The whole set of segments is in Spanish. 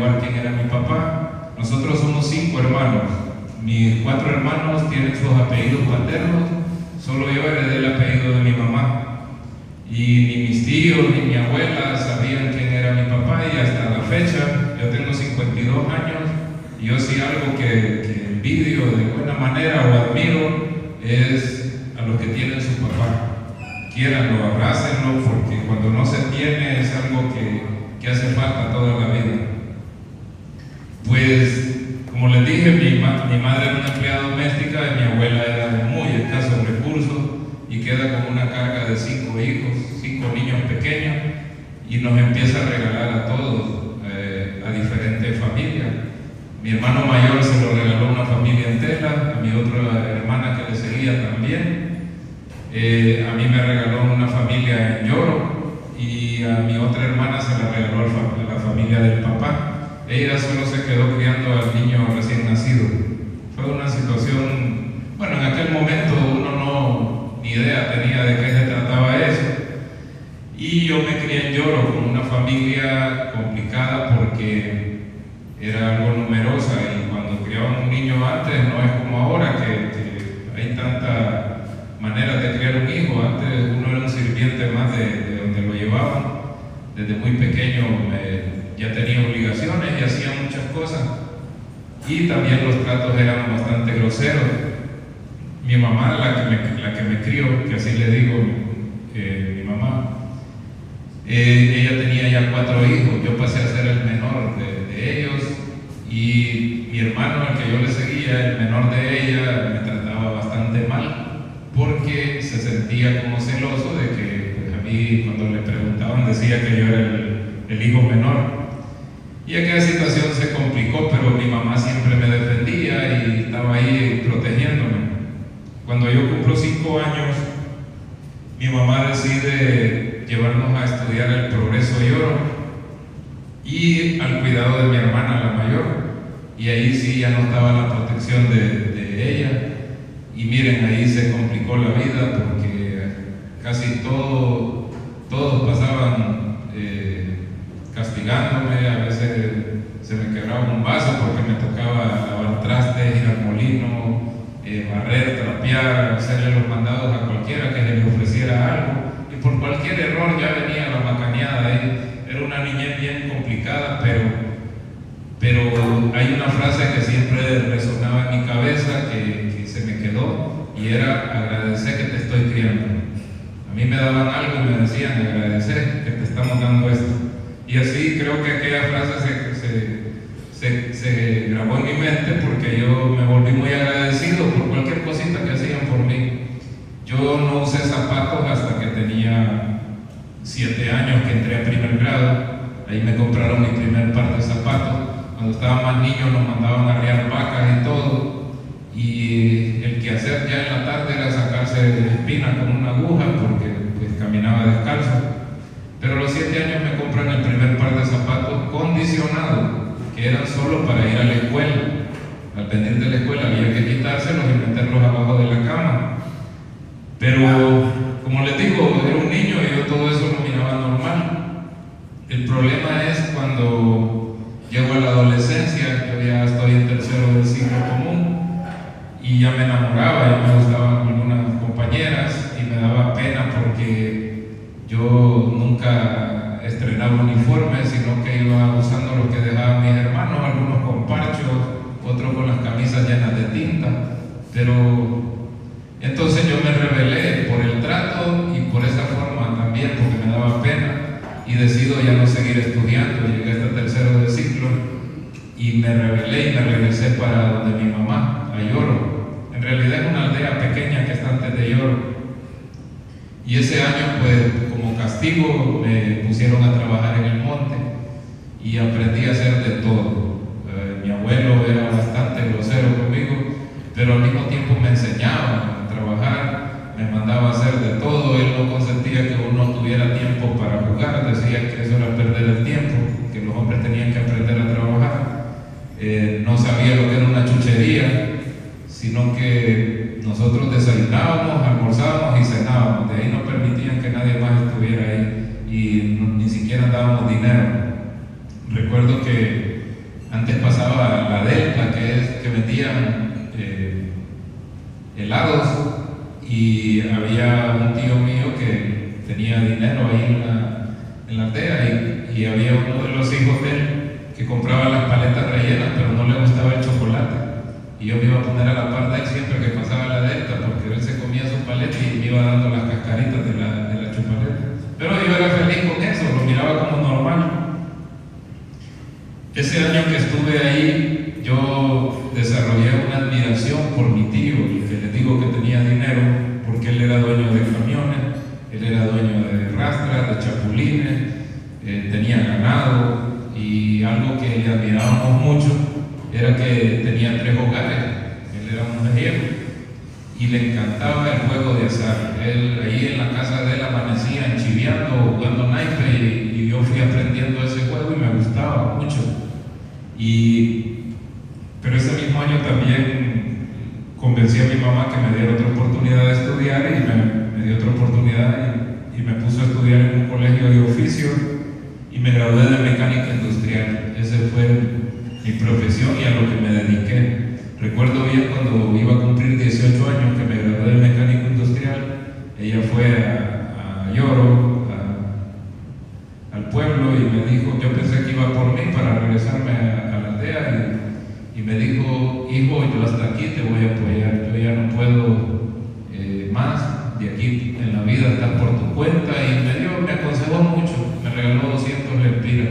averiguar quién era mi papá. Nosotros somos 5 hermanos. Mis 4 hermanos tienen sus apellidos paternos, solo yo heredé el apellido de mi mamá. Y ni mis tíos ni mi abuela sabían quién era mi papá, y hasta la fecha, yo tengo 52 años, y yo sí algo que envidio de buena manera o admiro es a los que tienen su papá. Quiéranlo, abrácenlo, porque cuando no se tiene es algo que hace falta toda la vida. Pues, como les dije, mi madre era una empleada doméstica y mi abuela era de muy escasos recursos y queda con una carga de 5 hijos, 5 niños pequeños, y nos empieza a regalar a todos, a diferentes familias. Mi hermano mayor se lo regaló a una familia entera, a mi otra hermana que le seguía también. A mí me regaló una familia en Lloro, y a mi otra hermana se la regaló a la familia del papá. Ella solo se quedó criando al niño recién nacido. Fue una situación, bueno, en aquel momento uno ni idea tenía de qué se trataba eso. Y yo me crié en Lloro con una familia complicada porque era algo numerosa, y cuando criaban un niño antes no es como ahora que hay tanta maneras de criar un hijo. Antes uno era un sirviente más de donde lo llevaban. Desde muy pequeño ya tenía obligaciones y hacía muchas cosas, y también los tratos eran bastante groseros. Mi mamá, la que me crió, que así le digo, mi mamá, ella tenía ya 4 hijos. Yo pasé a ser el menor de ellos, y mi hermano, al que yo le seguía, el menor de ella, me trataba bastante mal porque se sentía como celoso de que, pues, a mí cuando le preguntaban decía que yo era el hijo menor. Y aquella situación se complicó, pero mi mamá siempre me defendía y estaba ahí protegiéndome. Cuando yo cumplo 5 años, mi mamá decide llevarnos a estudiar el Progreso Lloro y al cuidado de mi hermana, la mayor. Y ahí sí ya no estaba la protección de ella. Y miren, ahí se complicó la vida porque casi todos pasaban castigándome. A veces se me quebraba un vaso porque me tocaba lavar trastes, ir al molino, barrer, trapear, hacerle los mandados a cualquiera que le ofreciera algo, y por cualquier error ya venía la macaneada ahí. Era una niñez bien complicada, pero hay una frase que siempre resonaba en mi cabeza, que se me quedó, y era: agradecer que te estoy criando. A mí me daban algo y me decían: agradecer que te estamos dando esto. Y así creo que aquella frase se grabó en mi mente, porque yo me volví muy agradecido por cualquier cosita que hacían por mí. Yo no usé zapatos hasta que tenía 7 años, que entré a primer grado. Ahí me compraron mi primer par de zapatos. Cuando estaba más niño nos mandaban a arriar vacas y todo, y el quehacer ya en la tarde era sacarse espina con una aguja, porque pues caminaba descalzo. Pero a los 7 años me compran el primer par de zapatos condicionados, que eran solo para ir a la escuela. Al venir de la escuela había que quitárselos y meterlos abajo de la cama. Pero, como les digo, era un niño y yo todo eso lo miraba normal. El problema es cuando llego a la adolescencia. Yo ya estoy en tercero del ciclo común y ya me enamoraba, ya me gustaban algunas compañeras, y me daba pena porque yo nunca estrenaba uniforme, sino que iba usando lo que dejaban mis hermanos, algunos con parchos, otros con las camisas llenas de tinta. Pero entonces yo me rebelé por el trato y por esa forma también, porque me daba pena, y decido ya no seguir estudiando. Llegué hasta tercero de ciclo y me rebelé y me regresé para donde mi mamá, a Lloro. En realidad es una aldea pequeña que está antes de Lloro. Y ese año, pues, como castigo, me pusieron a trabajar en el monte y aprendí a hacer de todo. Mi abuelo era bastante grosero conmigo, pero al mismo tiempo me enseñaba a trabajar, me mandaba a hacer de todo. Él no consentía que uno tuviera tiempo para jugar, decía que eso era perder el tiempo, que los hombres tenían que aprender a trabajar. No sabía lo que era una chuchería, sino que nosotros desayunábamos, almorzábamos y cenábamos. De ahí no permitían que nadie más estuviera ahí, y ni siquiera dábamos dinero. Recuerdo que Antes pasaba la Delta, que vendían helados, y había un tío mío que tenía dinero ahí en la aldea, y había uno de los hijos de él que compraba las paletas rellenas, pero no le gustaba el chocolate. Y yo me iba a poner a la par de él siempre que pasaba la Delta, porque él se comía su paleta y me iba dando las cascaritas de la chupaleta. Pero yo era feliz con eso, lo miraba como normal. Ese año que estuve ahí, yo desarrollé una admiración por mi tío, y que les digo que tenía dinero, porque él era dueño de camiones, él era dueño de rastras, de chapulines, tenía ganado, y algo que le admirábamos mucho era que tenía 3 hogares. Él era un mujeriego y le encantaba el juego de azar. Él ahí en la casa de él amanecía enchiviando, jugando naipe, y yo fui aprendiendo ese juego y me gustaba mucho. Pero ese mismo año también convencí a mi mamá que me diera otra oportunidad de estudiar, y me dio otra oportunidad y me puso a estudiar en un colegio de oficio, y me gradué de mecánica industrial. Esa fue mi profesión y a lo que me dediqué. Recuerdo bien cuando iba a cumplir 18 años que me gradué de mecánico industrial. Ella fue a Lloro, al pueblo, y me dijo, yo pensé que iba por mí para regresarme a la aldea, y me dijo, hijo, yo hasta aquí te voy a apoyar, yo ya no puedo más de aquí en la vida, estar por tu cuenta. Y me aconsejó mucho, me regaló 200 lempiras.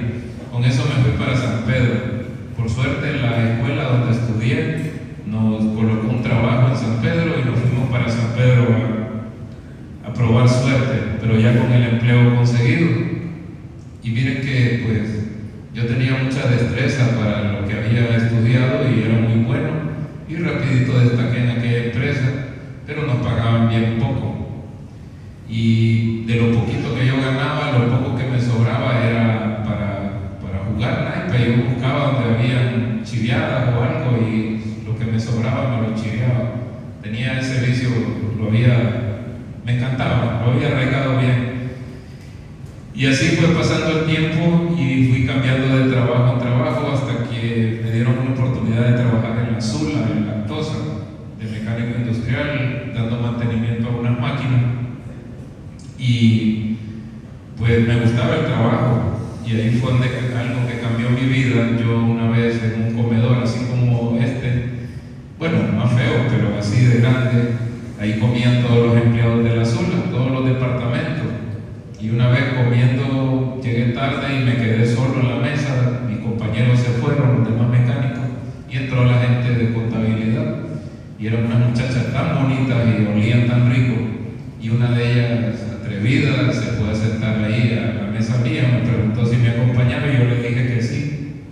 Con eso me fui para San Pedro. Por suerte, la escuela donde estudié nos colocó un trabajo en San Pedro, y nos fuimos para San Pedro a probar suerte, pero ya con el empleo conseguido. Y miren que pues yo tenía mucha destreza para lo que había estudiado, y era muy bueno, y rapidito destaqué en aquella empresa, pero nos pagaban bien poco. Y de lo poquito que yo ganaba, lo poco que me sobraba era para jugar naipe. Yo buscaba donde habían chiviadas o algo, y lo que me sobraba me lo chiviaba. Tenía ese vicio, me encantaba, lo había arraigado bien. Y así fue pasando el tiempo, y fui cambiando de trabajo en trabajo hasta que me dieron una oportunidad de trabajar en la Zula, en Lactosa, de mecánico industrial, dando mantenimiento a unas máquinas. Y pues me gustaba el trabajo, y ahí fue algo que cambió mi vida. Yo una vez en un comedor así como bueno, más feo, pero así de grande, ahí comían todos los empleados de la Zula, todos los departamentos. Y una vez comiendo, llegué tarde y me quedé solo en la mesa. Mis compañeros se fueron, los demás mecánicos, y entró la gente de contabilidad. Y eran unas muchachas tan bonitas y olían tan rico. Y una de ellas, atrevida, se fue a sentar ahí a la mesa mía, me preguntó si me acompañaba, y yo le dije que sí.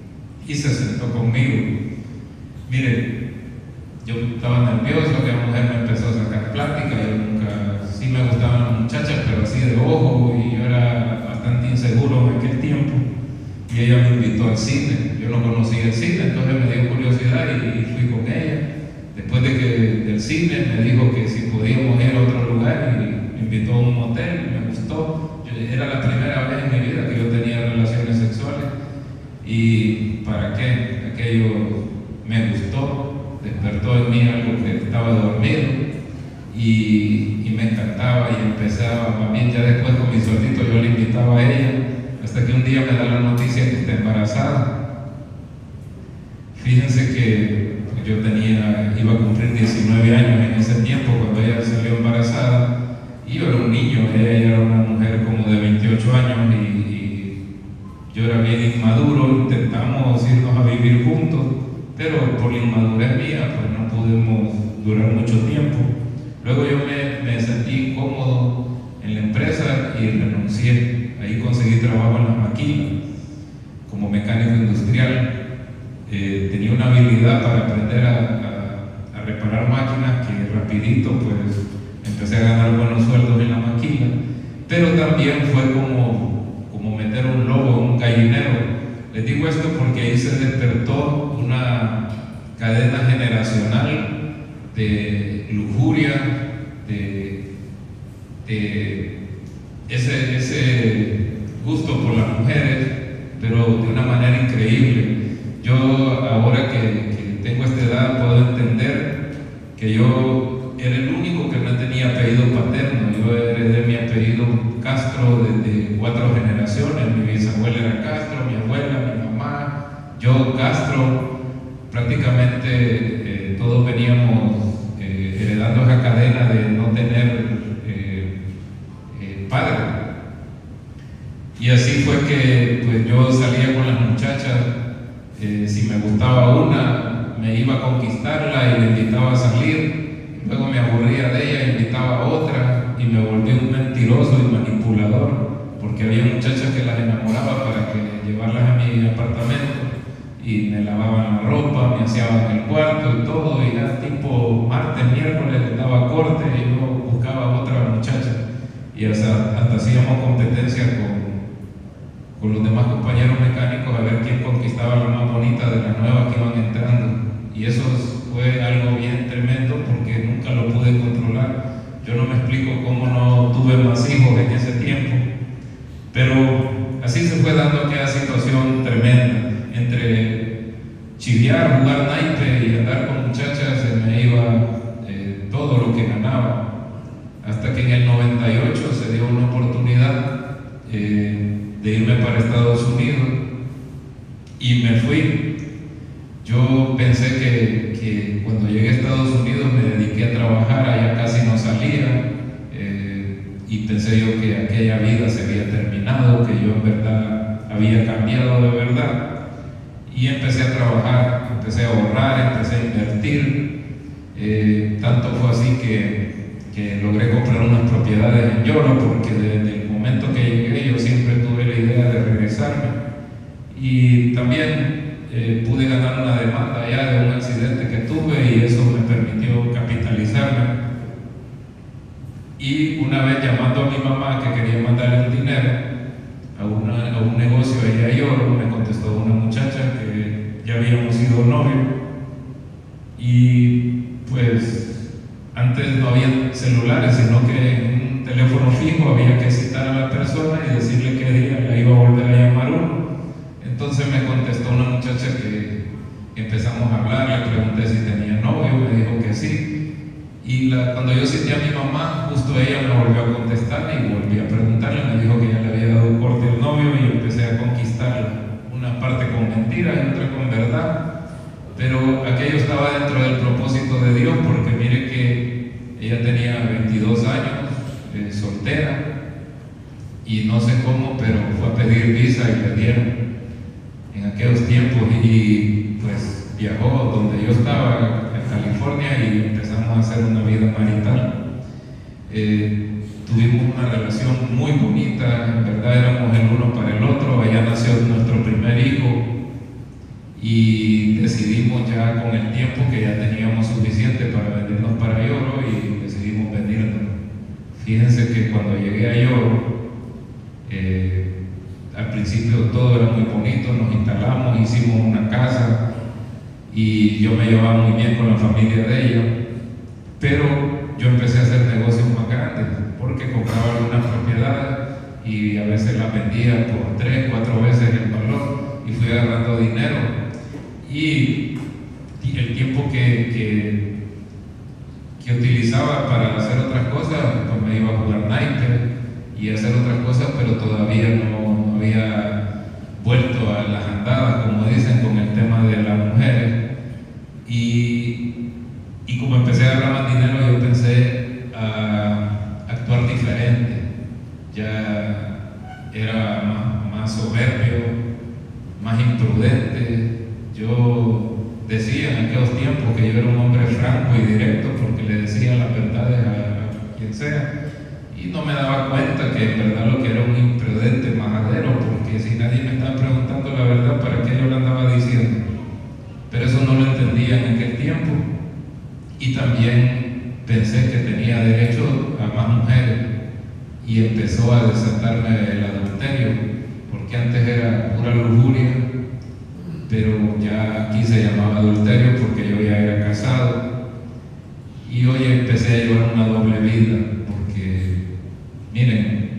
Y se sentó conmigo. Mire, yo estaba nervioso, que la mujer me empezó a sacar plática. Yo nunca, sí me gustaban las muchachas, pero así de ojo, y yo era bastante inseguro en aquel tiempo. Y ella me invitó al cine. Yo no conocía el cine, entonces me dio curiosidad y fui con ella. Después del cine me dijo que si podíamos ir a otro lugar, y me invitó a un motel, y me gustó. Era la primera vez en mi vida que yo tenía relaciones sexuales, y ¿para qué? Aquello me gustó, despertó en mí algo que estaba dormido, y me encantaba, y empezaba, más bien ya después con mi sueldito yo le invitaba a ella, hasta que un día me da la noticia que está embarazada. Fíjense que yo iba a cumplir 19 años en ese tiempo cuando ella salió embarazada, y yo era un niño, ella era una mujer como de 28 años, y yo era bien inmaduro. Intentamos irnos a vivir juntos, pero por la inmadurez mía pues no pudimos durar mucho tiempo. Luego yo me sentí incómodo en la empresa y renuncié. Ahí conseguí trabajo en la maquila como mecánico industrial. Tenía una habilidad para aprender a reparar máquinas, que rapidito pues empecé a ganar buenos sueldos en la maquila, pero también fue como meter un lobo en un gallinero. Les digo esto porque ahí se despertó una cadena generacional de lujuria, de ese gusto por las mujeres, pero de una manera increíble. Yo ahora que tengo esta edad puedo entender que yo era el único que no tenía apellido paterno. Yo heredé mi apellido Castro desde 4 generaciones. Mi bisabuela era Castro, mi abuela, mi mamá, yo Castro. Prácticamente todos veníamos heredando esa cadena de no tener padre. Y así fue que pues, yo salía con las muchachas. Si me gustaba una, me iba a conquistarla y le invitaba a salir. Luego me aburría de ella, invitaba a otra y me volví un mentiroso y manipulador, porque había muchachas que las enamoraba para que llevarlas a mi apartamento y me lavaban la ropa, me aseaban el cuarto y todo, y ya tipo martes, miércoles les daba corte y yo buscaba otra muchacha y hasta hacíamos competencia con los demás compañeros mecánicos a ver quién conquistaba la más bonita de las nuevas que iban entrando. Y eso fue algo bien tremendo porque nunca lo pude controlar. Yo no me explico cómo no tuve más hijos en ese tiempo, pero así se fue dando aquella situación tremenda. Entre chiviar, jugar naipe y andar con muchachas se me iba todo lo que ganaba, hasta que en el 98 se dio una oportunidad de irme para Estados Unidos y me fui. Yo pensé que cuando llegué a Estados Unidos me dediqué a trabajar, allá casi no salía, y pensé yo que aquella vida se había terminado, que yo en verdad había cambiado de verdad. Y empecé a trabajar, empecé a ahorrar, empecé a invertir. Tanto fue así que logré comprar unas propiedades en Yolo, porque desde el momento que llegué yo siempre tuve la idea de regresarme. Y también pude ganar una demanda allá de un accidente que tuve y eso me permitió capitalizarme. Y una vez llamando a mi mamá que quería mandarle un dinero a un negocio allá en Yolo, me contestó una muchacha que ya habíamos sido novios. Y pues antes no había celulares, sino que en un teléfono fijo había que citar a la persona y decirle qué día la iba a volver a llamar uno. Entonces me contestó una muchacha que empezamos a hablar, le pregunté si tenía novio, me dijo que sí. Y cuando yo cité a mi mamá, justo ella me volvió a contestar y volví a preguntarle, me dijo que ya le había dado corte al novio y empecé a conquistarla. Una parte con mentiras y otra con verdad. Pero aquello estaba dentro del propósito de Dios, porque mire que ella tenía 22 años, soltera, y no sé cómo, pero fue a pedir visa y le dieron en aquellos tiempos, y pues viajó donde yo estaba, en California, y empezamos a hacer una vida marital. Tuvimos una relación muy bonita, en verdad éramos el uno para el otro. Allá nació nuestro primer hijo y decidimos ya con el tiempo que ya teníamos suficiente para venirnos para Yolo y decidimos venirnos. Fíjense que cuando llegué a Yolo, al principio todo era muy bonito, nos instalamos, hicimos una casa y yo me llevaba muy bien con la familia de ella, pero yo empecé a hacer negocios más grandes porque compraba algunas propiedades y a veces las vendía por 3, 4 veces el valor y fui agarrando dinero. Y el tiempo que utilizaba para hacer otras cosas, pues me iba a jugar naipe y hacer otras cosas, pero todavía no había vuelto a las andadas, como dicen, con el tema de las mujeres. Y como empecé a agarrar más dinero, yo pensé a actuar diferente. Ya era más soberbio, más imprudente. Yo decía en aquellos tiempos que yo era un hombre franco y directo, porque le decía las verdades a quien sea, y no me daba cuenta que en verdad lo que era un imprudente majadero, porque si nadie me estaba preguntando la verdad, ¿para qué yo lo andaba diciendo? Pero eso no lo entendía en aquel tiempo. Y también pensé que tenía derecho a más mujeres y empezó a desatarme el adulterio, porque antes era pura lujuria, pero ya aquí se llamaba adulterio porque yo ya era casado. Y hoy empecé a llevar una doble vida, porque miren,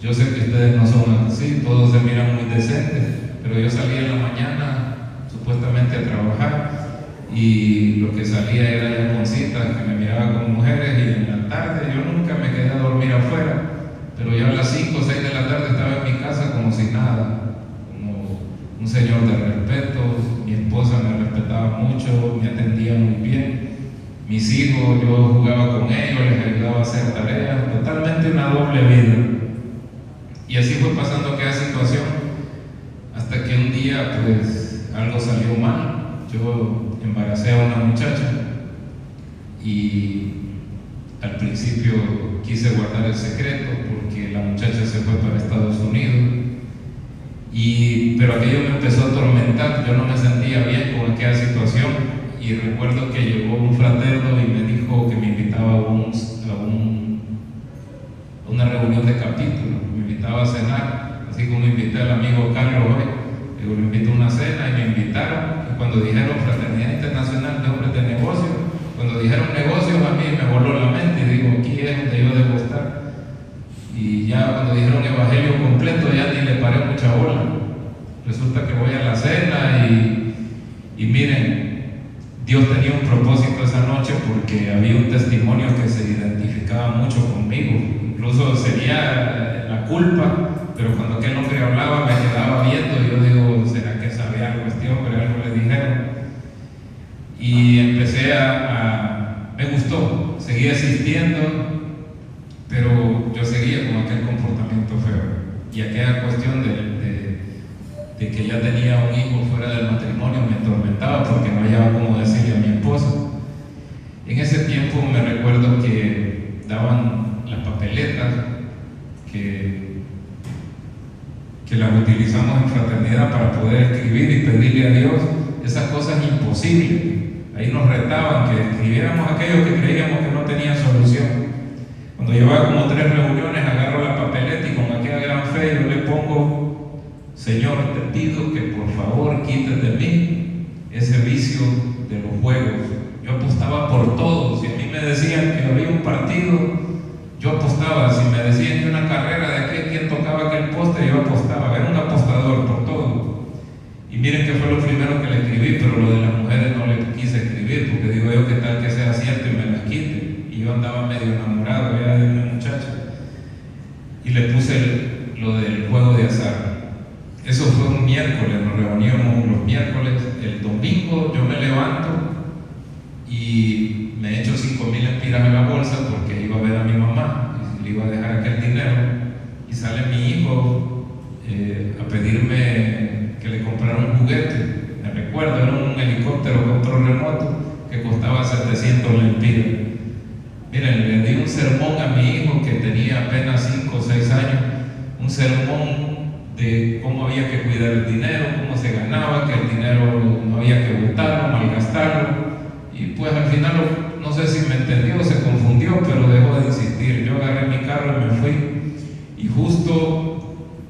yo sé que ustedes no son así, todos se miran muy decentes, pero yo salía en la mañana, supuestamente a trabajar, y lo que salía era ya con citas, que me miraba con mujeres, y en la tarde yo nunca me quedé a dormir afuera, pero ya a las 5 o 6 de la tarde estaba en mi casa como si nada, como un señor de respeto. Mi esposa me respetaba mucho, me atendía muy bien. Mis hijos, yo jugaba con ellos, les ayudaba a hacer tareas, totalmente una doble vida. Y así fue pasando aquella situación, hasta que un día pues algo salió mal. Yo embaracé a una muchacha y al principio quise guardar el secreto porque la muchacha se fue para Estados Unidos, pero aquello me empezó a atormentar. Yo no me sentía bien con aquella situación, y recuerdo que llegó un fraterno y me dijo que me invitaba a una reunión de capítulo, me invitaba a cenar, así como invité al amigo Carlos hoy. Yo lo invité a una cena y me invitaron, y cuando dijeron Fraternidad Internacional de Hombres de Negocio, cuando dijeron negocios, a mí me voló la mente y digo, aquí es donde yo debo estar. Y ya cuando dijeron Evangelio completo, ya ni le paré mucha bola. Resulta que voy a la cena y miren, Dios tenía un propósito esa noche, porque había un testimonio que se identificaba mucho conmigo. Incluso sería la culpa, pero cuando aquel hombre hablaba me quedaba viendo, y yo digo, ¿será que sabía algo este hombre? Algo le dijeron. Y empecé me gustó, seguí asistiendo, pero yo seguía con aquel comportamiento feo. Y aquella cuestión de que ya tenía un hijo fuera del matrimonio me atormentaba, porque no hallaba cómo decirle a mi esposa. En ese tiempo me recuerdo que daban las papeletas que las utilizamos en fraternidad para poder escribir y pedirle a Dios esas cosas imposibles. Ahí nos retaban que escribiéramos aquello que creíamos que no tenía solución. Cuando llevaba como 3 reuniones, agarro la papeleta y con aquella gran fe yo le pongo: Señor, te pido que por favor quites de mí ese vicio de los juegos. Yo apostaba por todo. Si a mí me decían que había un partido, yo apostaba. Si me decían que una carrera de quien tocaba aquel poste, yo apostaba. Era un apostador por todo. Y miren que fue lo primero que le escribí, pero lo de las mujeres no le quise escribir, porque digo yo, que tal que sea cierto y me las quite. Y yo andaba medio enamorado ya de una muchacha. Y le puse lo del juego de azar. Eso fue un miércoles, nos reuníamos los miércoles. El domingo yo me levanto y me echo 5,000 empiras en la bolsa, porque iba a ver a mi mamá y le iba a dejar aquel dinero. Y sale mi hijo a pedirme que le comprara un juguete. Me recuerdo, era un helicóptero control remoto que costaba 700 lempiras. Miren, le di un sermón a mi hijo que tenía apenas 5 o 6 años, un sermón de cómo había que cuidar el dinero, cómo se ganaba, que el dinero no había que botarlo, malgastarlo. Y pues al final, no sé si me entendió o se confundió, pero dejó de insistir. Yo agarré mi carro y me fui, y justo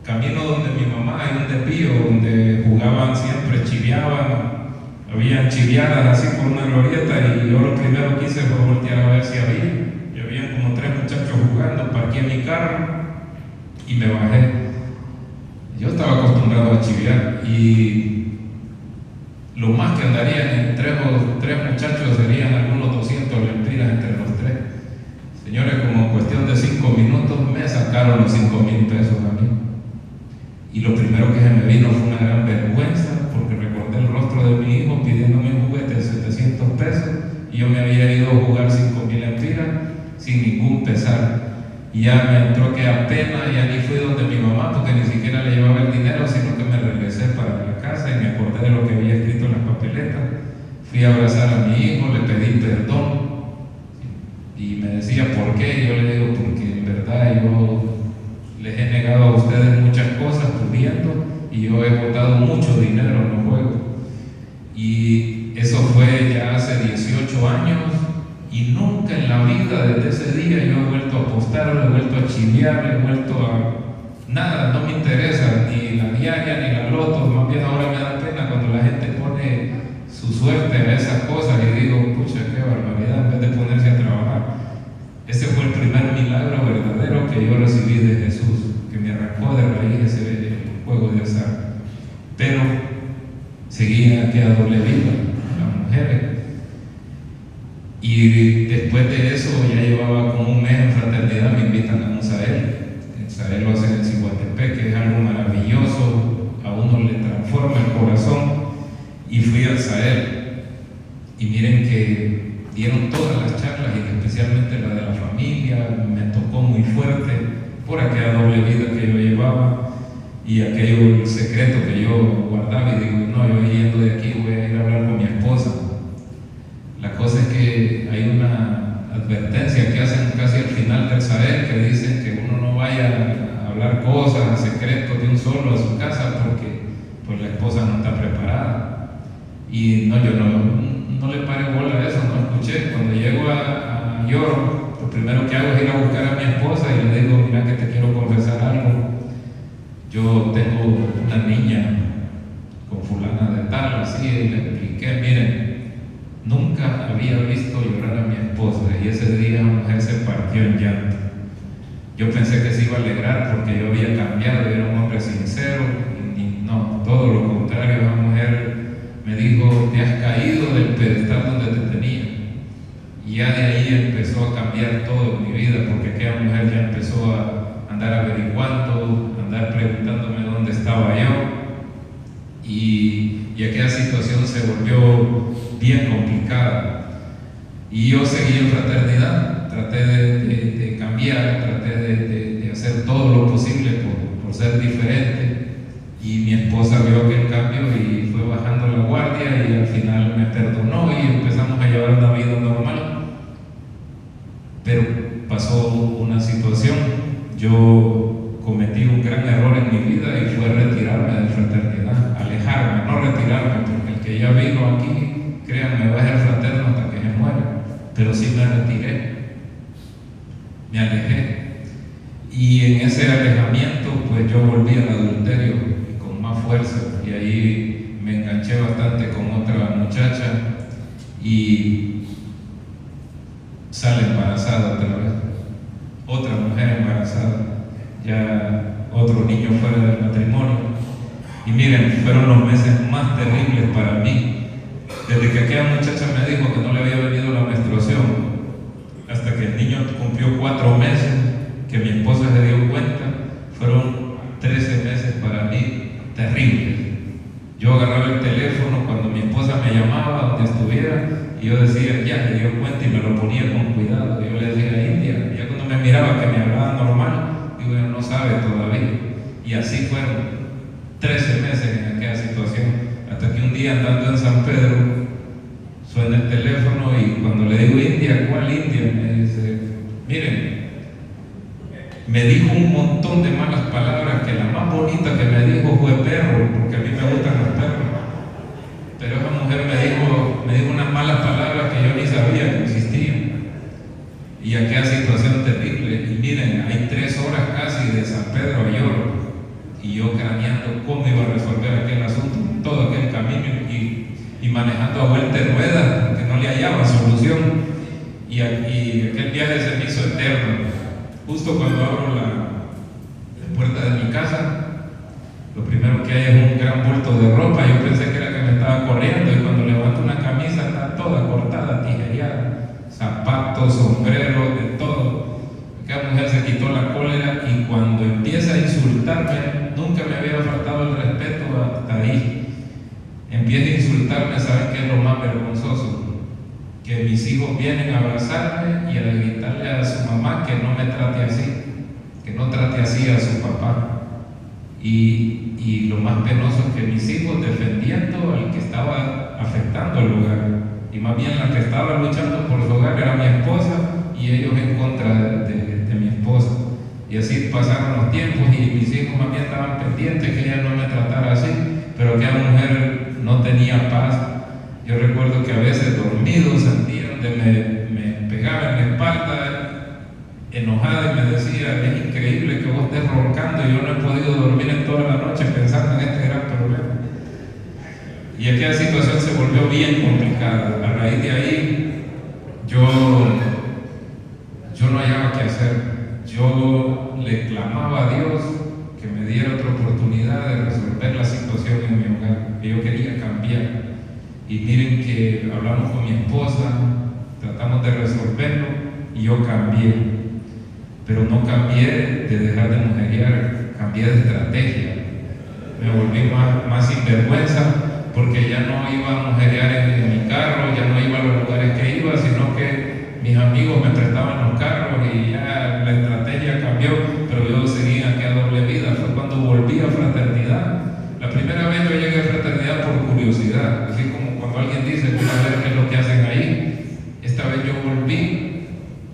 camino donde mi mamá, hay un depío donde jugaban siempre, chiviaban, habían chiviadas así por una glorieta, y yo lo primero que hice fue voltear a ver si había. Y habían como 3 muchachos jugando. Parqué mi carro y me bajé. Yo estaba acostumbrado a chiviar, y lo más que andarían en 3 muchachos serían algunos 200 lempiras entre los 3. Señores, como cuestión de 5 minutos me sacaron los 5,000 pesos a mí. Y lo primero que se me vino fue una gran vergüenza, porque recordé el rostro de mi hijo pidiéndome un juguete de 700 pesos, y yo me había ido a jugar 5,000 empiras sin ningún pesar. Y ya me entró aquella pena, ya ni fui donde mi mamá, porque ni siquiera le llevaba el dinero, sino que me regresé para la casa y me acordé de lo que había escrito en las papeletas. Fui a abrazar a mi hijo, le pedí perdón, y me decía ¿por qué? Y yo le digo: porque en verdad yo les he negado a ustedes muchas cosas pudiendo, y yo he botado mucho dinero en los juegos. Y eso fue ya hace 18 años, y nunca en la vida desde ese día yo he vuelto a apostar, he vuelto a chiviar, he vuelto a nada. No me interesa ni la diaria ni la loto. Más bien ahora me da pena cuando la gente pone su suerte a esas cosas, y digo: pucha, qué barbaridad, en vez de ponerse a trabajar. Ese fue el primer milagro verdadero que yo recibí de Jesús, que me arrancó de raíz ese juego de azar. Pero seguía que a doble vida las mujeres. Y después de eso, ya llevaba como un mes en fraternidad, me invitan a un Sahel. El Sahel lo hacen en Ciguatepec, que es algo maravilloso, a uno le transforma el corazón. Y fui al Sahel. Y miren que dieron todas las charlas, y especialmente la de la familia, me tocó muy fuerte por aquella doble vida que yo llevaba y aquello secreto que yo guardaba. Y digo, no, yo yendo de aquí voy a ir a hablar con mi esposa. La cosa es que hay una advertencia que hacen casi al final del Sahel, que dicen que uno no vaya a hablar cosas, secretos de un solo a su casa, porque pues la esposa no está preparada. Y no, yo no le paré bola a eso, no escuché. Cuando llego a York, lo primero que hago es ir a buscar a mi esposa y le digo, mira que te quiero confesar algo. Yo tengo una niña con fulana de tal, así, y le expliqué, miren, nunca había visto llorar a mi esposa, y ese día la mujer se partió en llanto. Yo pensé que se iba a alegrar porque yo había cambiado, era un hombre sincero, y no, todo lo contrario. La mujer me dijo, te has caído del pedestal donde te tenía. Y ya de ahí empezó a cambiar todo en mi vida, porque aquella mujer ya empezó a andar averiguando, a andar preguntándome dónde estaba yo, y aquella situación se volvió bien complicada. Y yo seguí en fraternidad, traté de cambiar, traté de hacer todo lo posible por ser diferente, y mi esposa vio aquel cambio y fue bajando la guardia, y al final me perdonó y empezamos a llevar una vida normal. Pero pasó una situación, yo cometí un gran error en mi vida, y fue retirarme de fraternidad, alejarme, no retirarme, porque el que ya vino aquí, créanme, va a ser fraterno hasta que se muera. Pero sí me retiré, me alejé, y en ese alejamiento pues yo volví al adulterio y con más fuerza, y ahí me enganché bastante con otra muchacha y sale embarazada otra vez, otra mujer embarazada, ya otro niño fuera del matrimonio. Y miren, fueron los meses más terribles para mí. Desde que aquella muchacha me dijo que no le había venido la menstruación, hasta que el niño cumplió 4 meses, que mi esposa se dio cuenta, fueron 13 meses para mí terribles. Yo agarraba el teléfono cuando mi esposa me llamaba, donde estuviera, y yo decía, ya se dio cuenta, y me lo ponía con cuidado. Yo le decía, India, ya cuando me miraba que me hablaba normal, digo, ella no sabe todavía. Y así fueron 13 meses en aquella situación, hasta que un día, andando en San Pedro, suena el teléfono, y cuando le digo, India, ¿cuál India? Me dice, miren, me dijo un montón de malas palabras, que la más bonita que me dijo fue perro, porque a mí me gustan los perros. Pero esa mujer me dijo unas malas palabras que yo ni sabía que existían. Y aquella situación terrible. Y miren, hay 3 horas casi de San Pedro a York, y yo craneando cómo iba a resolver aquel asunto, todo aquel camino, y manejando a vuelta de ruedas, que no le hallaba solución. Y aquel viaje se me hizo eterno. Justo cuando abro la puerta de mi casa, lo primero que hay es un gran bulto de ropa. Yo pensé que era que me estaba corriendo, y cuando levanto una camisa está toda cortada, tijereada, zapatos, sombreros, de todo. Aquella mujer se quitó la cólera, y cuando empieza a insultarme, nunca me había faltado el respeto hasta ahí. Empieza a insultarme, ¿saben qué es lo más vergonzoso? Que mis hijos vienen a abrazarme y a gritarle a su mamá que no me trate así, que no trate así a su papá. Y lo más penoso es que mis hijos defendiendo al que estaba afectando el hogar, y más bien la que estaba luchando por su hogar era mi esposa, y ellos en contra de mi esposa. Y así pasaron los tiempos, y mis hijos más bien estaban pendientes que ella no me tratara así, pero aquella mujer no tenía paz. Yo recuerdo que a veces dormido sentía donde me pegaba en la espalda, enojada, y me decía, es increíble que vos estés roncando, y yo no he podido dormir en toda la noche pensando en este gran problema. Y aquella situación se volvió bien complicada. A raíz de ahí, yo no hallaba qué hacer. Yo le clamaba a Dios que me diera otra oportunidad de resolver la situación en mi hogar, que yo quería cambiar. Y miren que hablamos con mi esposa, tratamos de resolverlo y yo cambié. Pero no cambié de dejar de mujerear, cambié de estrategia. Me volví más sinvergüenza porque ya no iba a mujerear en mi carro, ya no iba a los lugares que iba, sino que mis amigos me prestaban los carros y ya la estrategia cambió, pero yo seguía aquí a doble vida. Fue cuando volví a fraternidad. La primera vez yo llegué a fraternidad por curiosidad, así como cuando alguien dice, voy a ver qué es lo que hacen ahí. Esta vez yo volví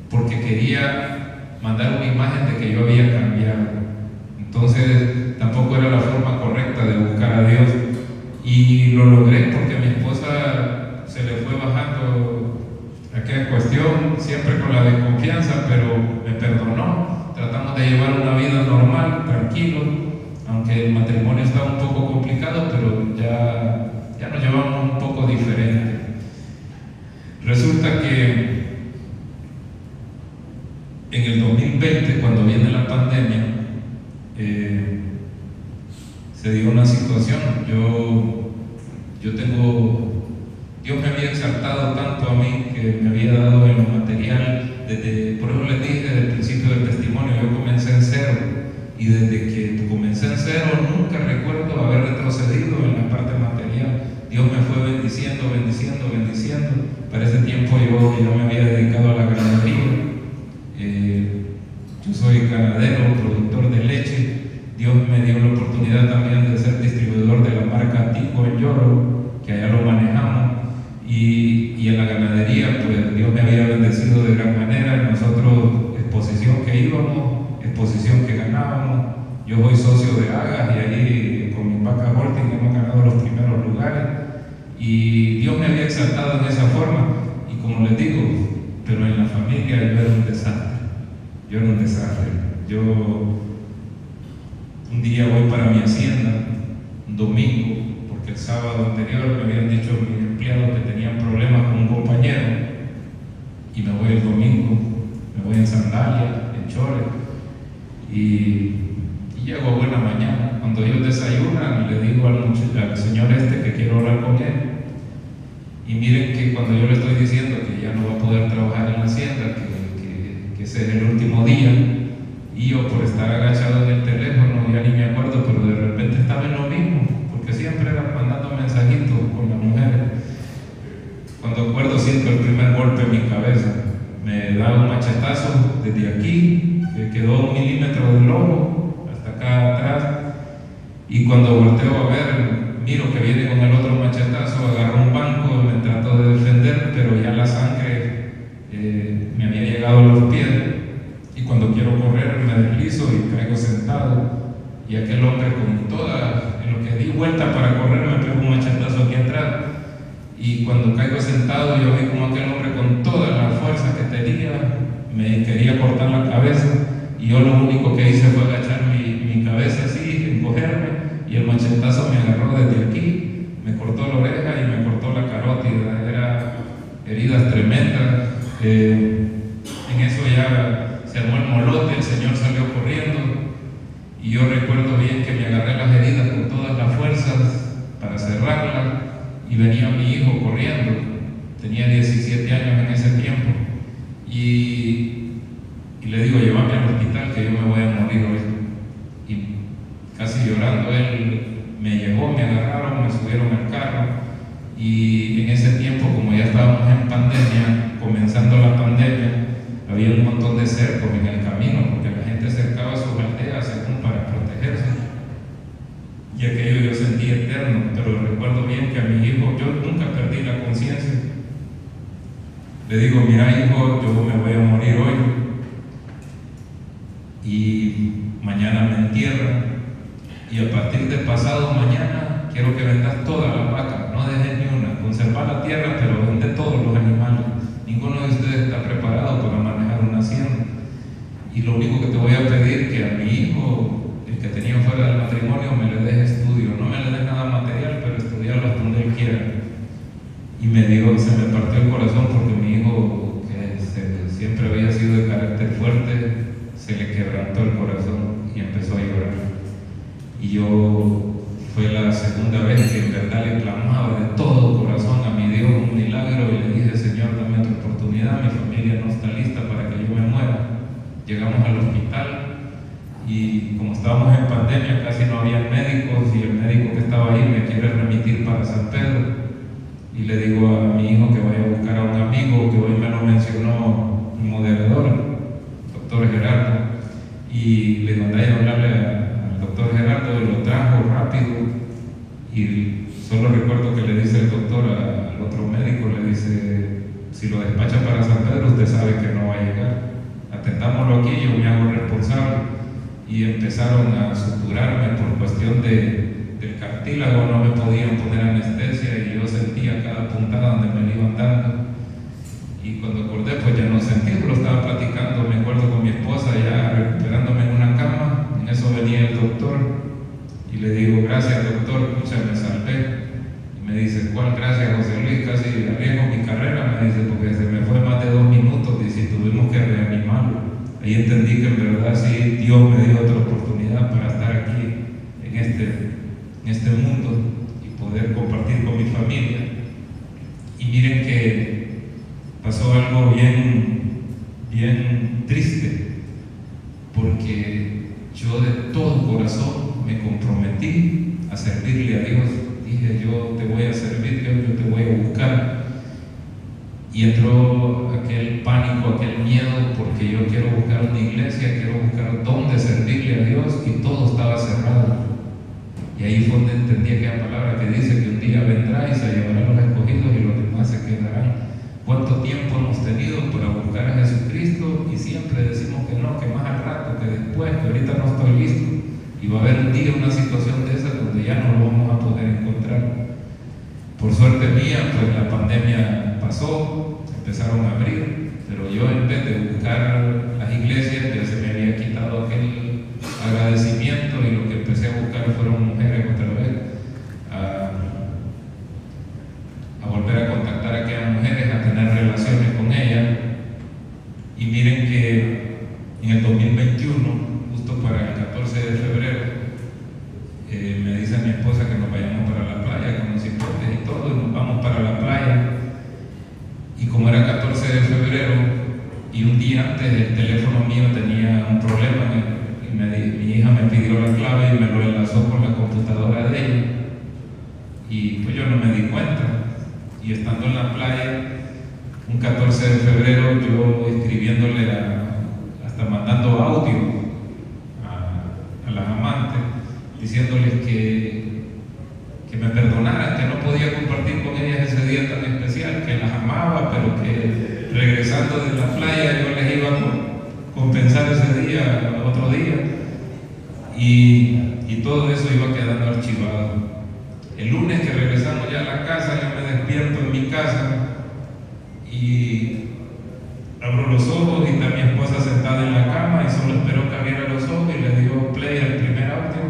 porque quería mandar una imagen de que yo había cambiado. Entonces tampoco era la forma correcta de buscar a Dios, y lo logré porque mi esposa se le fue bajando aquella cuestión, siempre con la desconfianza, pero me perdonó. Tratamos de llevar una vida normal, tranquilo, aunque el matrimonio estaba un poco complicado, pero ya nos llevamos un poco diferente. Resulta que en el 2020, cuando viene la pandemia, se dio una situación. Dios me había exaltado tanto a mí, que me había dado en lo material, por eso les dije desde el principio del testimonio, yo comencé en cero, y desde que comencé en cero nunca recuerdo haber retrocedido en la parte material. Dios me fue bendiciendo. Para ese tiempo yo ya me había dedicado a la ganadería. Yo soy ganadero, productor de leche. Dios me dio la oportunidad también de ser distribuidor de la marca Tico en Yoro, que allá lo manejamos, y en la ganadería pues Dios me había bendecido de gran manera. Nosotros, exposición que íbamos, exposición que ganábamos. Yo soy socio de Agas y ahí con mi vaca Holting hemos ganado los primeros lugares, y Dios me había exaltado en esa forma. Y como les digo, pero en la familia yo era un desastre. Yo un día voy para mi hacienda, un domingo, porque el sábado anterior me habían dicho mis empleados que tenían problemas con un compañero, y me voy el domingo, me voy en sandalias, en chores, y llego a buena mañana. Cuando ellos desayunan, le digo al señor que quiero hablar con él, y miren que cuando yo le estoy diciendo que ya no va a poder trabajar en la hacienda, que ese es el último día, y yo por estar agachado en el teléfono, ya ni me acuerdo, pero de repente estaba en lo mismo, porque siempre era mandando mensajitos con las mujeres. Cuando acuerdo, siento el primer golpe en mi cabeza, me da un machetazo desde aquí, que quedó 1 milímetro del lomo hasta acá atrás, y cuando volteo a ver, miro que viene con el otro machetazo, agarró un banco, me trató de defender, pero ya la sangre me había llegado a los pies, y cuando quiero correr me deslizo y caigo sentado, y aquel hombre en lo que di vuelta para correr, me pegó un machetazo aquí atrás, y cuando caigo sentado yo vi como aquel hombre con toda la fuerza que tenía me quería cortar la cabeza, y yo lo único que hice fue agachar mi cabeza así, encogerme, y el machetazo me agarró desde aquí, me cortó la oreja y me cortó la carótida. Eran heridas tremendas. En eso ya se armó el molote, el señor salió corriendo, y yo recuerdo bien que me agarré las heridas con todas las fuerzas para cerrarlas, y venía mi hijo corriendo, tenía 17 años en ese tiempo, y le digo, llévame al hospital que yo me voy a morir hoy. Y casi llorando, él me llevó, me agarraron, me subieron al carro, y en ese tiempo, como ya estábamos en pandemia, comenzando la pandemia, había un montón de cercos en el camino, porque la gente cercaba sus aldeas según para protegerse, y aquello yo sentí eterno. Pero recuerdo bien que a mi hijo, yo nunca perdí la conciencia, le digo, mira hijo, yo me voy a morir hoy, y mañana me entierran, y a partir de pasado mañana quiero que vendas todas las vacas, no dejes ni una, conservar la tierra, pero vende todos los animales. Ninguno de ustedes está preparado para manejar una hacienda, y lo único que te voy a pedir que a mi hijo, el que tenía fuera del matrimonio, me le deje estudio, no me le des nada material, pero estudiarlo hasta donde él quiera. Y me dijo, se me partió el corazón, porque mi hijo, que siempre había sido de carácter fuerte, se le quebrantó el corazón y empezó a llorar. Y yo, fue la segunda vez que en verdad le clamaba de todo corazón a pandemia casi no había médicos y el médico que estaba ahí me quiere remitir para San Pedro. Y le digo a mi hijo que vaya a buscar a un amigo que hoy me lo mencionó un moderador, el doctor Gerardo. Y le mandé a hablarle al doctor Gerardo y lo trajo rápido. Y solo recuerdo que le dice el doctor al otro médico, le dice: si lo despacha para San Pedro, usted sabe que no va a llegar. Atendámoslo aquí, yo me hago responsable. Y empezaron a suturarme por cuestión del cartílago, no me podían poner anestesia y yo sentía cada puntada donde me la iban dando. Y cuando acordé, pues ya no sentí, lo estaba platicando, me acuerdo, con mi esposa ya recuperándome en una cama. En eso venía el doctor y le digo: gracias, doctor, pucha, me salvé. Y me dice: ¿cuál gracias, José Luis? Casi arriesgo mi carrera, me dice, porque se me fue más de 2 minutos y si tuvimos que reanimarlo. Ahí entendí que en verdad sí, Dios me dio otra oportunidad para estar aquí en este mundo y poder compartir con mi familia. Y miren que pasó algo bien triste, porque yo de todo corazón me comprometí a servirle a Dios. Dije: yo te voy a servir, Dios, yo te voy a buscar. Y entró aquel pánico, aquel miedo, porque yo quiero buscar una iglesia, quiero buscar dónde servirle a Dios, y todo estaba cerrado. Y ahí fue donde entendí aquella palabra que dice que un día vendrá y se llevará a los escogidos y los demás se quedarán. ¿Cuánto tiempo hemos tenido para buscar a Jesucristo? Y siempre decimos que no, que más al rato, que después, que ahorita no estoy listo. Y va a haber un día una situación de esa donde ya no lo vamos a poder encontrar. Por suerte mía, pues la pandemia pasó, empezaron a abrir, pero yo, en vez de buscar las iglesias, ya se me había quitado aquel agradecimiento, y lo que empecé a buscar fueron mujeres otra vez, a volver a contactar a aquellas mujeres, a tener relaciones con ellas. Y miren que en el 2021, justo para el 14 de febrero, me dice mi esposa que nos vayamos para la playa con los hipotes y todo, y nos vamos para la playa. Y como era 14 de febrero y un día antes el teléfono mío tenía un problema, y mi hija me pidió la clave y me lo enlazó con la computadora de ella, y pues yo no me di cuenta. Y estando en la playa un 14 de febrero, yo escribiéndole hasta mandando audio a las amantes, diciéndoles que me perdonaran, que no podía compartir con ellas ese día tan especial, que las amaba, pero que regresando de la playa yo les iba a compensar ese día, otro día, y todo eso iba quedando archivado. El lunes que regresamos ya a la casa, yo me despierto en mi casa y abro los ojos y está mi esposa sentada en la cama, y solo espero que abriera los ojos y le digo play al primer audio.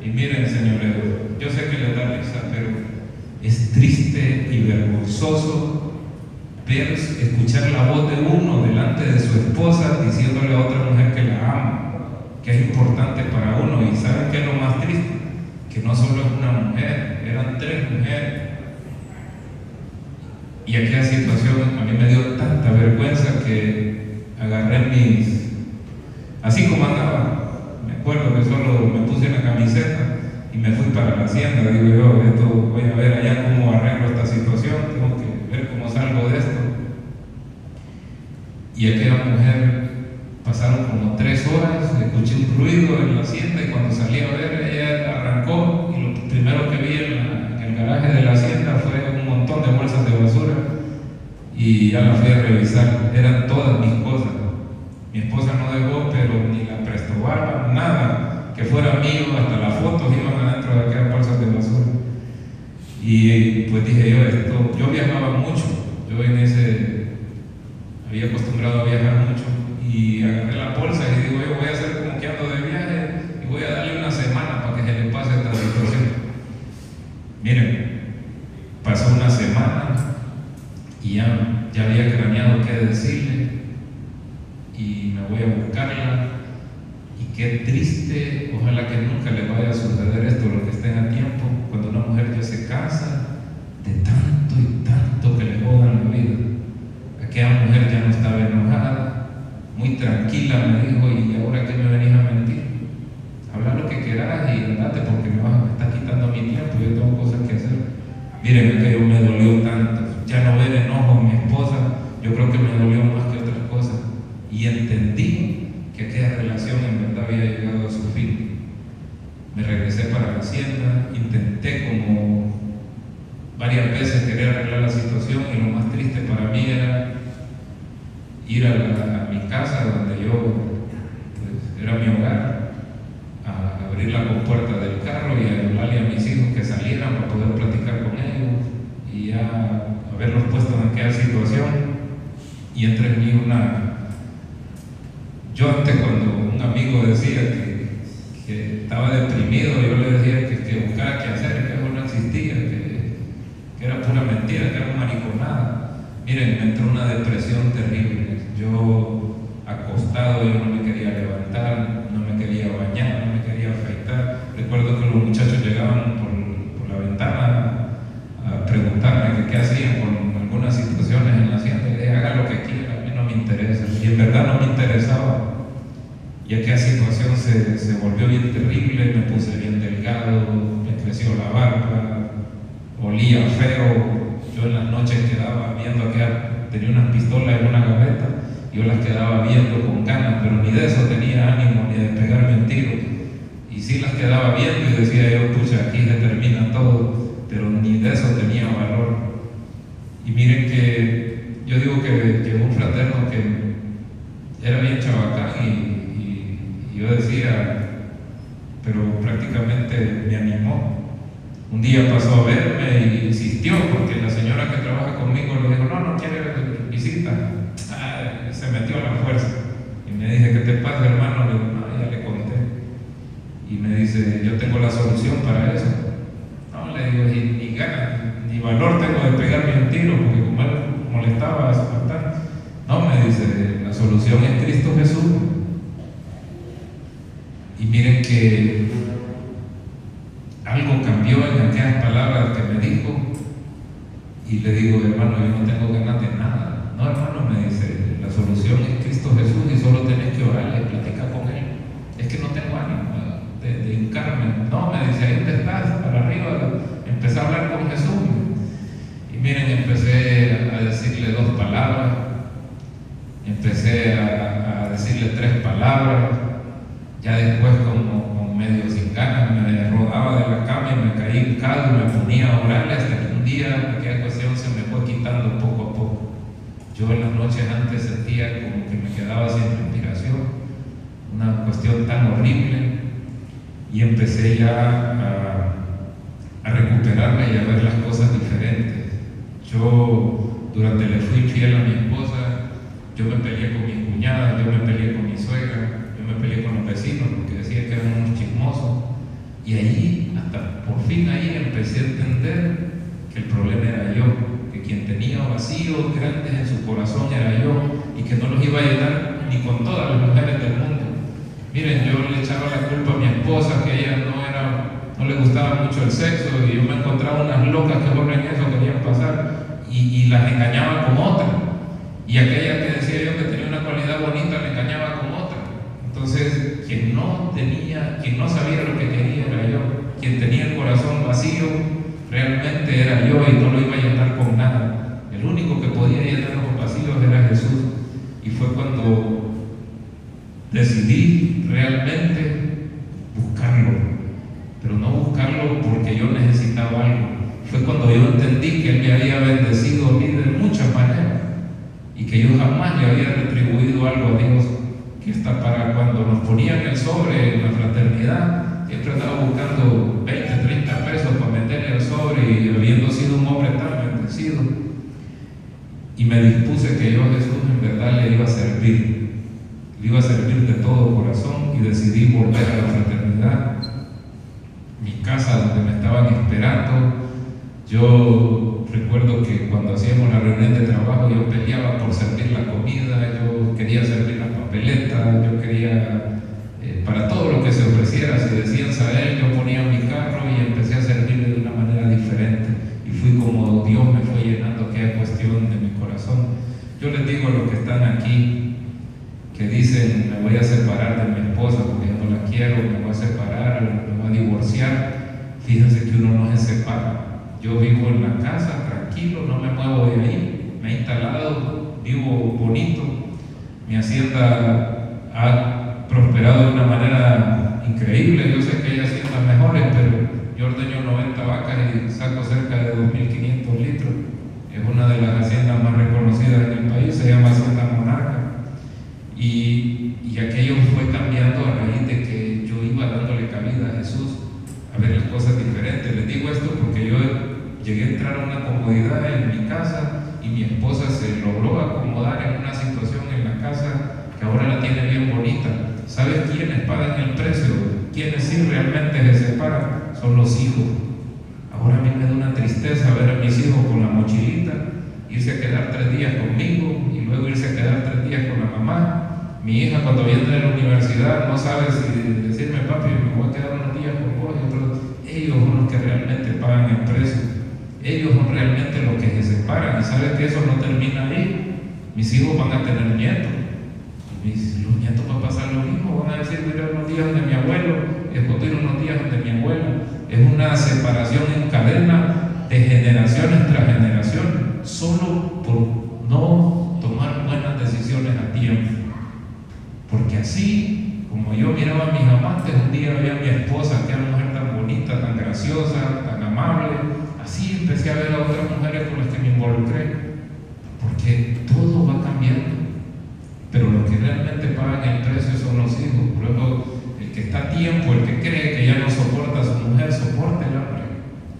Y miren, señores, yo sé que les da risa, pero es triste y vergonzoso escuchar la voz de uno delante de su esposa diciéndole a otra mujer que la ama, que es importante para uno. Y ¿saben qué es lo más triste? Que no solo es una mujer, eran 3 mujeres. Y aquella situación a mí me dio tanta vergüenza que agarré así como andaba, me acuerdo que solo me puse una camiseta y me fui para la hacienda. Digo yo: esto, voy a ver allá cómo arreglo esta situación, tengo que ver cómo salgo de esto. Y aquella mujer, pasaron como 3 horas, escuché un ruido en la hacienda, y cuando salí a ver, ella arrancó, y lo primero que vi en el garaje de la hacienda fue un montón de bolsas de basura, y ya la fui a revisar, eran todas mis cosas. Mi esposa no dejó, pero ni la prestó barba, nada que fuera mío, hasta las fotos iban adentro de aquellas bolsas de basura. Y pues dije yo viajaba mucho, yo había acostumbrado a viajar mucho, y agarré la bolsa y digo: yo voy a hacer como que ando de viaje y voy a darle una semana para que se le pase esta situación. Miren, pasó una semana y ya había craneado qué decirle, y me voy a buscarla. Y qué triste, ojalá que nunca le vaya a suceder esto, lo que estén a tiempo, cuando una mujer ya se cansa de tanto y tanto que le jodan la vida. Aquella mujer ya no estaba enojada, muy tranquila, me dijo: ¿y ahora qué me venís a mentir? habla lo que quieras y andate porque me estás quitando mi tiempo, yo tengo cosas que hacer. Miren, aquello me dolió tanto, ya no ver enojo a mi esposa, yo creo que me dolió más que otras cosas. Y entendí que aquella relación en verdad había llegado a su fin. Me regresé para la hacienda, intenté como varias veces querer arreglar la situación y lo más triste para mí era ir a mi casa donde yo, pues, era mi hogar, a abrir la compuerta del carro y a hablarle a mis hijos que salieran para poder platicar con ellos y ya haberlos puesto en aquella situación. Y entre mí yo antes, cuando un amigo decía que estaba deprimido, yo le decía que buscara qué hacer, que eso no existía, que era pura mentira, que era mariconada. Miren, me entró una depresión terrible. Yo acostado, yo no me quería levantar, no me quería bañar, no me quería afeitar. Recuerdo que los muchachos llegaban por la ventana a preguntarme qué hacían con algunas situaciones en la hacienda. Y le dije, haga lo que quiera, a mí no me interesa. Y en verdad no me interesaba. Y aquella situación se volvió bien terrible, me puse bien delgado, me creció la barba, olía feo. Yo en las noches quedaba viendo tenía unas pistolas en una gaveta, yo las quedaba viendo con ganas, pero ni de eso tenía ánimo, ni de pegarme un tiro. Y sí las quedaba viendo y decía yo, pucha, aquí se termina todo, pero ni de eso tenía valor. Y miren que yo digo que un fraterno que era bien chabacán y yo decía, pero prácticamente me animó. Un día pasó a verme y insistió, porque la señora que trabaja conmigo le dijo, no quiere visita. Se metió a la fuerza. Y me dije, ¿qué te pasa, hermano? Le digo, no, ya le conté. Y me dice, yo tengo la solución para eso. No, le digo, ni ganas, ni valor tengo de pegarme un tiro, porque como él molestaba a su bastante. No, me dice, la solución es Cristo Jesús. Y miren que algo cambió en aquellas palabras que me dijo. Y le digo, hermano, yo no tengo ganas de nada. No, hermano, me dice, la solución es Cristo Jesús y solo tenés que orarle y platicar con Él. Es que no tengo ánimo de hincarme. No, me dice, ahí donde estás, para arriba, empecé a hablar con Jesús. Y miren, empecé a decirle 2 palabras, empecé a decirle 3 palabras. Ya después, como medio sin ganas, me rodaba de la cama y me caí hincado y me ponía a orarle hasta que un día aquella cuestión se me fue quitando poco a poco. Yo en las noches antes sentía como que me quedaba sin respiración, una cuestión tan horrible, y empecé ya a recuperarme y a ver las cosas diferentes. Yo le fui fiel a mi esposa, yo me peleé con mi cuñada, yo me peleé con mi suegra, yo me peleé con los vecinos porque decían que eran unos chismosos. Y ahí, hasta por fin ahí empecé a entender que el problema era yo, que quien tenía vacíos grandes en su corazón era yo y que no los iba a llenar ni con todas las mujeres del mundo. Miren, yo le echaba la culpa a mi esposa que ella no le gustaba mucho el sexo y yo me encontraba unas locas que por en eso querían pasar y las engañaba con otra. Y aquella que decía yo que tenía una cualidad bonita la engañaba con otra. Entonces, quien no sabía lo que quería era yo. Quien tenía el corazón vacío realmente era yo y no lo iba a llenar con nada. El único que podía llenar los vacíos era Jesús. Y fue cuando decidí realmente buscarlo, pero no buscarlo porque yo necesitaba algo. Fue cuando yo entendí que Él me había bendecido a mí de muchas maneras y que yo jamás le había retribuido algo a Dios, que está para cuando nos ponían el sobre en la fraternidad, siempre andaba buscando 20, 30 pesos para meterle el sobre y habiendo sido un hombre tan bendecido. Y me dispuse que yo a Jesús en verdad le iba a servir de todo corazón y decidí volver a la fraternidad, mi casa donde me estaban esperando. Yo recuerdo que cuando hacíamos la reunión de trabajo yo peleaba por servir la comida, yo quería servir las papeletas, yo quería para todo lo que se ofreciera. Si decían saber, yo ponía mi carro y empecé a servirle de una manera diferente y fui como Dios me fue llenando aquella cuestión de mi corazón. Yo les digo a los que están aquí que dicen: me voy a separar de mi esposa porque ya no la quiero, me voy a separar, me voy a divorciar. Fíjense que uno no se separa. Yo vivo en la casa tranquilo, no me muevo de ahí, me he instalado, vivo bonito, mi hacienda ha prosperado de una manera increíble. Yo sé que hay haciendas mejores, pero yo ordeño 90 vacas y saco cerca de 2.500 litros. Es una de las haciendas más reconocidas en el país, se llama Hacienda Monarca. Y aquello fue cambiando a raíz de que yo iba dándole cabida a Jesús, a ver las cosas diferentes. Les digo esto porque yo llegué a entrar a una comodidad en mi casa y mi esposa se logró acomodar en una situación en la casa que ahora la tiene bien bonita. ¿Sabes quiénes pagan el precio? ¿Quiénes sí realmente se separan? Son los hijos. Ahora a mí me da una tristeza ver a mis hijos con la mochilita, irse a quedar 3 días conmigo y luego irse a quedar 3 días con la mamá. Mi hija, cuando viene de la universidad, no sabe si decirme: papi, me voy a quedar unos días con vos y otros. Ellos son los que realmente pagan el precio. Ellos son realmente los que se separan. Y sabes que eso no termina ahí. Mis hijos van a tener nietos. Los nietos van a pasar lo mismo. Van a decir: voy a ir unos días donde mi abuelo, después voy a ir unos días donde mi abuela. Es una separación en cadena de generaciones tras generación, solo por no tomar buenas decisiones a tiempo. Porque así, como yo miraba a mis amantes, un día veía a mi esposa, que era una mujer tan bonita, tan graciosa, tan amable. Así empecé a ver a otras mujeres con las que me involucré, porque todo va cambiando. Pero los que realmente pagan el precio son los hijos. Luego, el que está a tiempo, el que cree que ya no soporta a su mujer, sopórtela,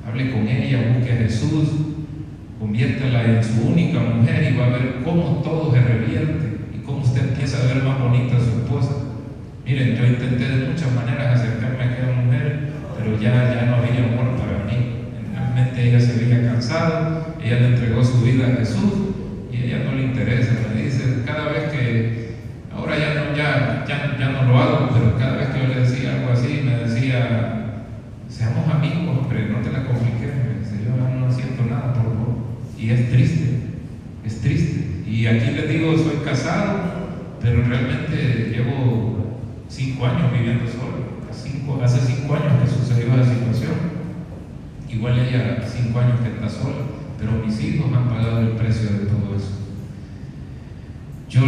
hable con ella, busque a Jesús, conviértela en su única mujer y va a ver cómo todo se revierte y cómo usted empieza a ver más bonita a su esposa. Miren, yo intenté de muchas maneras acercarme a aquella mujer, pero ya no había amor para mí. Realmente ella se veía cansada, ella le entregó su vida a Jesús y a ella no le interesa. Me dice, cada vez que, ahora ya no lo hago, pero cada vez que yo le decía algo así, me decía: seamos amigos, hombre, no te la compliques. Me dice: yo no siento nada por vos. Y es triste. Y aquí les digo, soy casado, pero realmente llevo 5 años viviendo solo. Hace 5 años que sucedió esa situación. Igual ella 5 años que está sola, pero mis hijos han pagado el precio de todo eso. Yo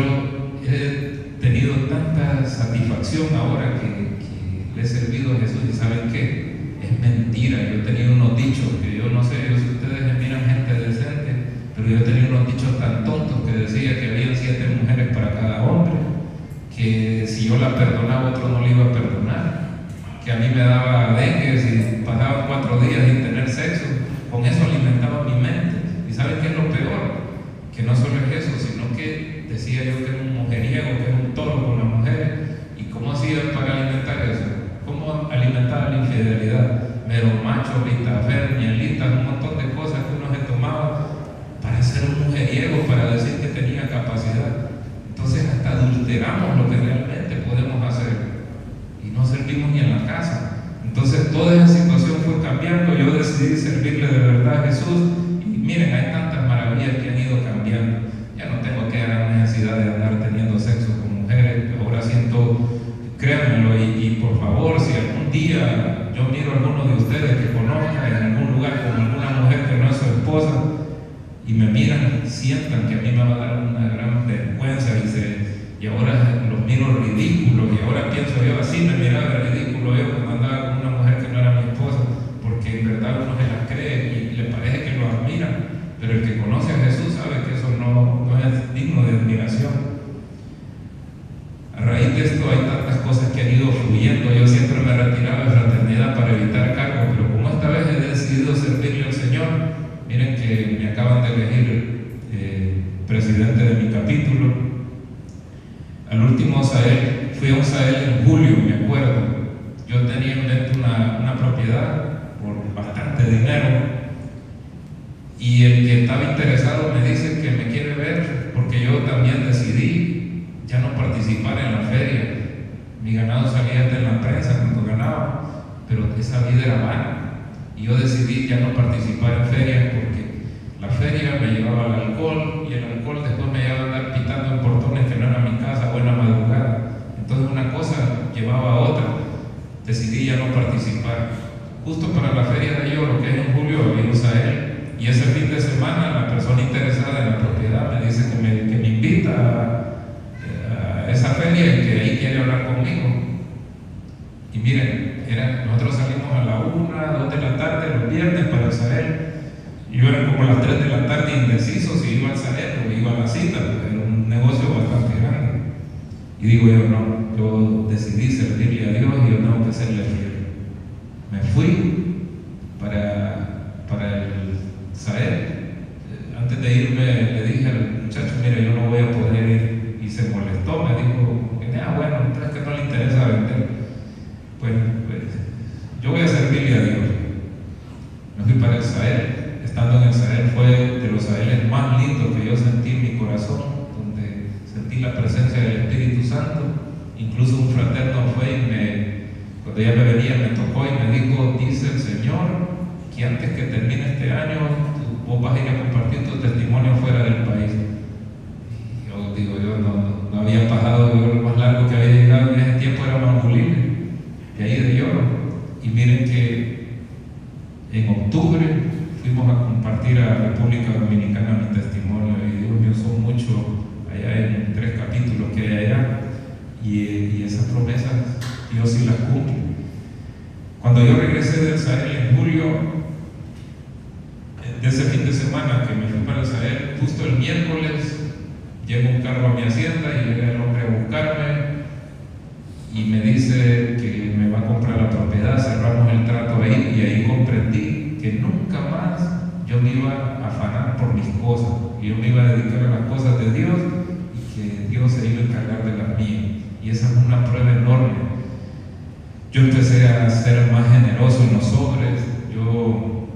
he tenido tanta satisfacción ahora que le he servido a Jesús. Y ¿saben qué? Es mentira. Yo he tenido unos dichos que yo no sé si ustedes me miran gente decente, pero yo he tenido unos dichos tan tontos que decía que habían 7 mujeres para cada hombre, que si yo la perdonaba, otro no le iba a perdonar, que a mí me daba dengue si pasaba 4 días sin tener sexo. Con eso alimentaba mi mente. ¿Y saben qué es lo peor? Que no solo es eso, sino que decía yo que era un mujeriego, que era un toro con las mujeres. ¿Y cómo hacía para alimentar eso? ¿Cómo alimentaba la infidelidad? Mero macho, vitafer, mielitas, un montón de cosas que uno se tomaba para ser un mujeriego, para decir que tenía capacidad. Entonces hasta adulteramos lo que realmente podemos hacer y no servimos ni en la casa. Entonces toda esa situación fue cambiando. Yo decidí servirle de verdad a Jesús y miren, hay tantas maravillas que han ido cambiando. Ya no tengo que dar necesidad de andar teniendo sexo con mujeres. Ahora siento, créanmelo, y por favor, si algún día yo miro a alguno de ustedes que conozca en algún lugar con alguna mujer que no es su esposa y me miran, sientan que a mí me va a dar una gran vergüenza y ahora los miro ridículos, y ahora pienso yo, así me miraba ridículo yo cuando andaba con una mujer que no era mi esposa, porque en verdad uno se las cree y le parece que lo admira, pero el que conoce a Jesús sabe que eso no es digno de admiración. A raíz de esto hay tantas cosas que han ido fluyendo. Yo siempre me retiraba de fraternidad para evitar cargos, pero como esta vez he decidido servirle al Señor, miren que me acaban de elegir presidente de mi capítulo. Al último Sahel, fui a un Sahel en julio, me acuerdo. Yo tenía en mente una propiedad por bastante dinero, y el que estaba interesado me dice que me quiere ver porque yo también decidí ya no participar en la feria. Mi ganado salía de la prensa cuando ganaba, pero esa vida era vana, y yo decidí ya no participar en ferias porque la feria me llevaba al alcohol, y el alcohol después me llevaba a andar pitando en portones que no era mi casa o en la madrugada. llevaba a otra, decidí ya no participar. Justo para la feria de Lloro, que es en julio, vimos a él, y ese fin de semana la persona interesada en la propiedad me dice que me invita a esa feria y que ahí quiere hablar conmigo. Y miren, nosotros salimos a la 1, 2 de la tarde los viernes para el Sahel, y yo era como a las 3 de la tarde indeciso si iba al Sahel o iba a la cita, porque era un negocio bastante grande. Y digo yo decidí servirle a Dios y yo tengo que serle fiel. Me fui para el Sahel. Antes de irme le dije al muchacho, mira, yo no voy a poder ir, y se molestó, me dijo, bueno, entonces que no le interesa vender. Pues yo voy a servirle a Dios. Me fui para el Sahel. Estando en el Sahel fue de los Saheles más lindos que yo sentí en mi corazón, donde sentí la presencia del Espíritu Santo. Incluso un fraterno fue y cuando ya me venía me tocó y me dijo, dice el Señor que antes que termine este año vos vas a ir a compartir tu testimonio fuera del país. Y yo digo, yo no había pasado, yo lo más largo que había llegado en ese tiempo era Mangulile, de ahí de Lloro. Y miren que en octubre fuimos a compartir a República Dominicana mi testimonio, y Dios me usó mucho allá en 3 capítulos que hay allá, y esas promesas Dios sí las cumple. Cuando yo regresé del Sahel en julio, de ese fin de semana que me fui para el Sahel, justo el miércoles llega un carro a mi hacienda y llega el hombre a buscarme y me dice que me va a comprar la propiedad. Cerramos el trato ahí y ahí comprendí que nunca más yo me iba a afanar por mis cosas, y yo me iba a dedicar a las cosas de Dios y que Dios se iba a encargar de las mías. Y esa es una prueba enorme. Yo empecé a ser más generoso en los sobres. Yo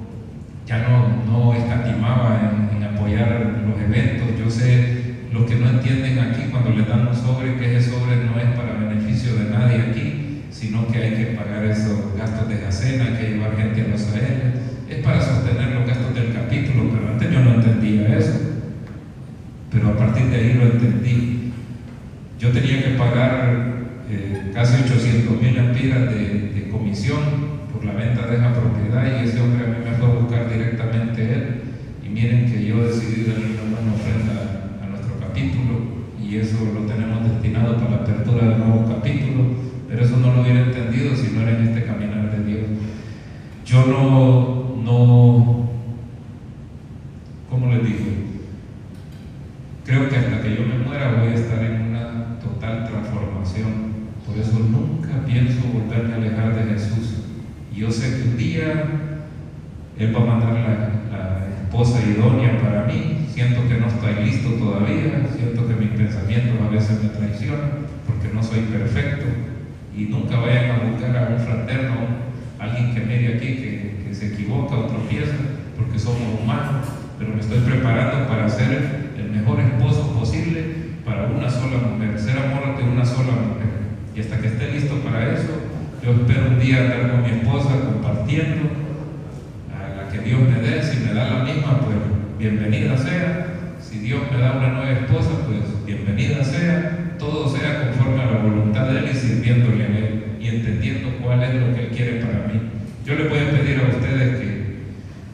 ya no escatimaba en apoyar los eventos. Yo sé, los que no entienden aquí cuando les dan un sobre, que ese sobre no es para beneficio de nadie aquí, sino que hay que pagar esos gastos de jacena, hay que llevar gente a los Saheles, es para sostener los gastos del capítulo. Pero antes yo no entendía eso, pero a partir de ahí lo entendí. Yo tenía que pagar casi 800,000 lempiras de comisión por la venta de esa propiedad, y ese hombre a mí me fue a buscar directamente él. Y miren que yo decidí darle una buena ofrenda a nuestro capítulo, y eso lo tenemos destinado para la apertura del nuevo capítulo. Pero eso no lo hubiera entendido si no era en este caminar de Dios. Yo ¿cómo les digo? Creo que hasta que yo me muera voy a estar en una total transformación. Por eso nunca pienso volverme a alejar de Jesús. Y yo sé que un día Él va a mandar la esposa idónea para mí. Siento que no estoy listo todavía, siento que mis pensamientos a veces me traicionan, porque no soy perfecto. Y nunca vayan a buscar a un fraterno, alguien que mire aquí que se equivoca o tropieza, porque somos humanos. Pero me estoy preparando para ser el mejor esposo posible para una sola mujer, ser amor de una sola mujer. Y hasta que esté listo para eso, yo espero un día estar con mi esposa compartiendo a la que Dios me dé. Si me da la misma, pues bienvenida sea. Si Dios me da una nueva esposa, pues bienvenida sea. Todo sea conforme a la voluntad de Él y sirviéndole a Él y entendiendo cuál es lo que Él quiere para mí. Yo les voy a pedir a ustedes que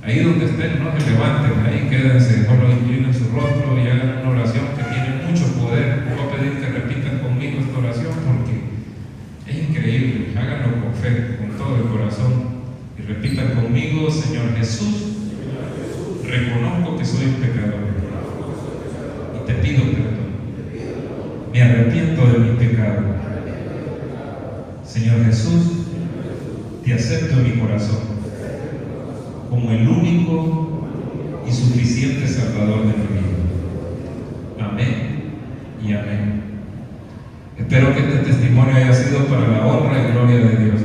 ahí donde estén, no se levanten, ahí quédense, solo inclinen su rostro y hagan una oración que tiene mucho poder. Les voy a pedir que repitan conmigo esta oración porque es increíble. Háganlo con fe, con todo el corazón, y repitan conmigo: Señor Jesús, reconozco que soy un pecador y te pido perdón. Me arrepiento de mi pecado. Señor Jesús, te acepto en mi corazón como el único y suficiente Salvador de mi vida. Amén y amén. Espero que este testimonio haya sido para la honra y gloria de Dios.